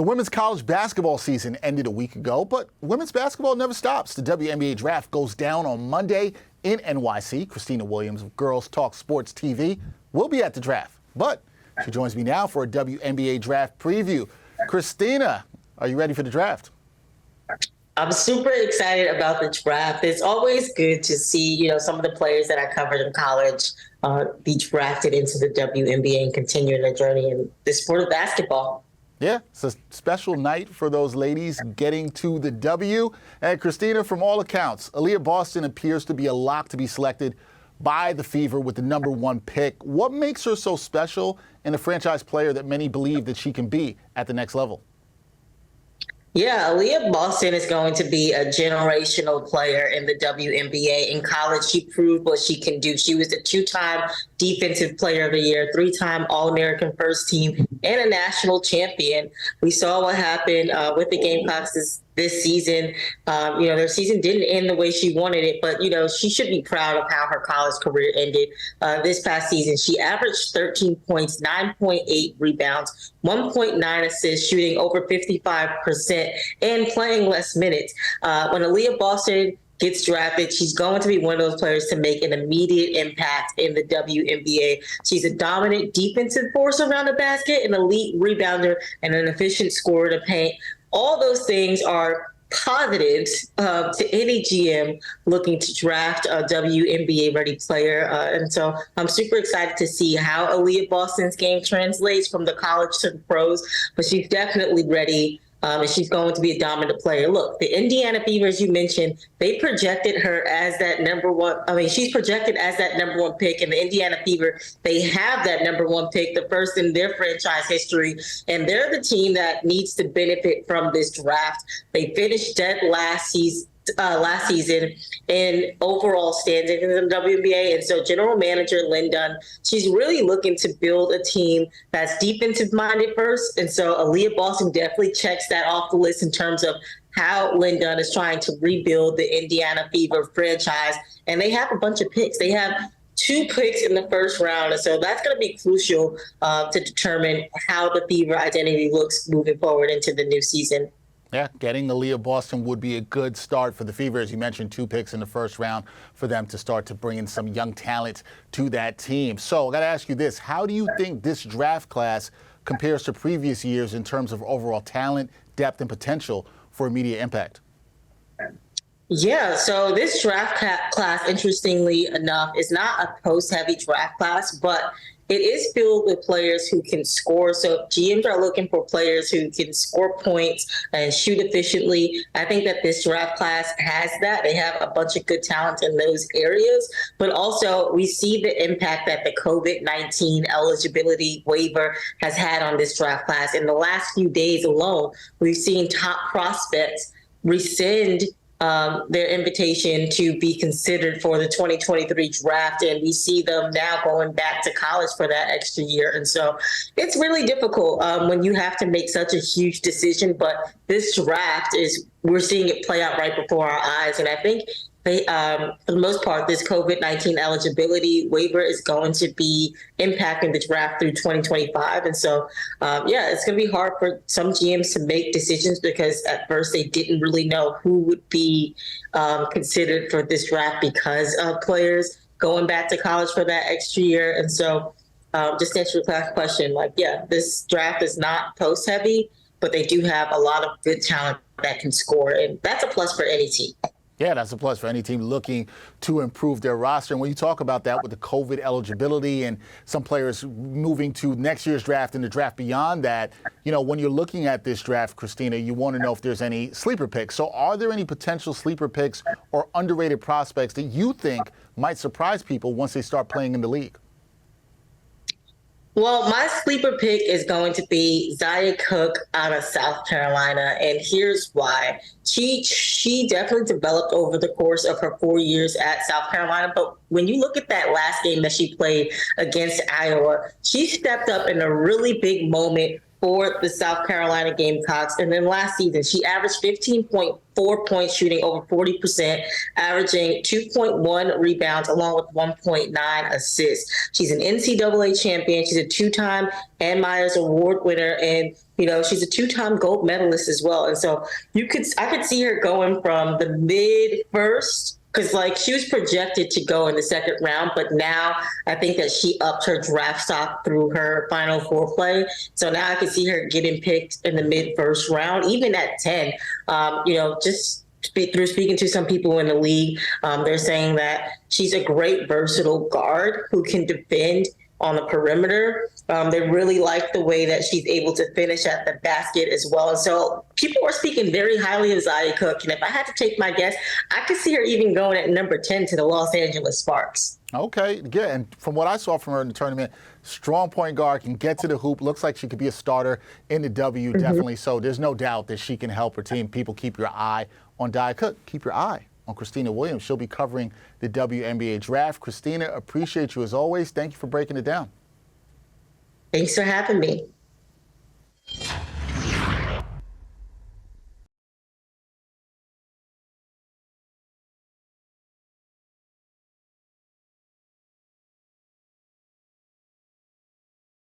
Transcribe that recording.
The women's college basketball season ended a week ago, but women's basketball never stops. The WNBA Draft goes down on Monday in NYC. Khristina Williams of Girls Talk Sports TV will be at the draft, but she joins me now for a WNBA Draft preview. Khristina, are you ready for the draft? I'm super excited about the draft. It's always good to see, some of the players that I covered in college be drafted into the WNBA and continue their journey in the sport of basketball. Yeah, it's a special night for those ladies getting to the W. And Khristina, from all accounts, Aliyah Boston appears to be a lock to be selected by the Fever with the #1 pick. What makes her so special and a franchise player that many believe that she can be at the next level? Yeah, Aliyah Boston is going to be a generational player in the WNBA. In college, she proved what she can do. She was a 2-time Defensive Player of the Year, 3-time All-American First Team, and a national champion. We saw what happened with the Gamecocks this season. Their season didn't end the way she wanted it, but, she should be proud of how her college career ended this past season. She averaged 13 points, 9.8 rebounds, 1.9 assists, shooting over 55%, and playing less minutes. When Aliyah Boston gets drafted, she's going to be one of those players to make an immediate impact in the WNBA. She's a dominant defensive force around the basket, an elite rebounder, and an efficient scorer to paint. All those things are positives to any GM looking to draft a WNBA-ready player. And so I'm super excited to see how Aliyah Boston's game translates from the college to the pros, but she's definitely ready. And she's going to be a dominant player. Look, the Indiana Fever, as you mentioned, they projected her as that #1. She's projected as that #1 pick. And the Indiana Fever, they have that #1 pick, the first in their franchise history. And they're the team that needs to benefit from this draft. They finished dead last season in overall standings in the WNBA. And so General Manager Lynn Dunn, she's really looking to build a team that's defensive minded first. And so Aliyah Boston definitely checks that off the list in terms of how Lynn Dunn is trying to rebuild the Indiana Fever franchise. And they have a bunch of picks. They have 2 picks in the first round. And so that's going to be crucial to determine how the Fever identity looks moving forward into the new season. Yeah, getting Aliyah Boston would be a good start for the Fever. As you mentioned, 2 picks in the first round for them to start to bring in some young talent to that team. So I got to ask you this. How do you think this draft class compares to previous years in terms of overall talent, depth, and potential for immediate impact? Yeah, so this draft class, interestingly enough, is not a post-heavy draft class, but it is filled with players who can score. So GMs are looking for players who can score points and shoot efficiently. I think that this draft class has that. They have a bunch of good talent in those areas. But also, we see the impact that the COVID-19 eligibility waiver has had on this draft class. In the last few days alone, we've seen top prospects rescind their invitation to be considered for the 2023 draft. And we see them now going back to college for that extra year. And so it's really difficult when you have to make such a huge decision. But this draft we're seeing it play out right before our eyes. And I think for the most part, this COVID-19 eligibility waiver is going to be impacting the draft through 2025. And so, it's going to be hard for some GMs to make decisions because at first they didn't really know who would be considered for this draft because of players going back to college for that extra year. And so just to answer your question, this draft is not post heavy, but they do have a lot of good talent that can score. And that's a plus for any team. Yeah, that's a plus for any team looking to improve their roster. And when you talk about that with the COVID eligibility and some players moving to next year's draft and the draft beyond that, when you're looking at this draft, Khristina, you want to know if there's any sleeper picks. So are there any potential sleeper picks or underrated prospects that you think might surprise people once they start playing in the league? Well, my sleeper pick is going to be Zia Cook out of South Carolina, and here's why. She definitely developed over the course of her 4 years at South Carolina, but when you look at that last game that she played against Iowa, she stepped up in a really big moment for the South Carolina Gamecocks. And then last season, she averaged 15.4 points, shooting over 40%, averaging 2.1 rebounds along with 1.9 assists. She's an NCAA champion. She's a two-time Ann Myers Award winner, and she's a two-time gold medalist as well. And so I could see her going from the mid first, because she was projected to go in the second round, but now I think that she upped her draft stock through her Final Four play. So now I can see her getting picked in the mid first round, even at 10. Through speaking to some people in the league, they're saying that she's a great versatile guard who can defend on the perimeter. They really like the way that she's able to finish at the basket as well. And so people are speaking very highly of Zia Cooke. And if I had to take my guess, I could see her even going at number 10 to the Los Angeles Sparks. Okay, yeah, and from what I saw from her in the tournament, strong point guard, can get to the hoop, looks like she could be a starter in the W, definitely. So there's no doubt that she can help her team. People, keep your eye on Zia Cooke. Keep your eye on Khristina Williams. She'll be covering the WNBA Draft. Khristina, appreciate you as always. Thank you for breaking it down. Thanks for having me.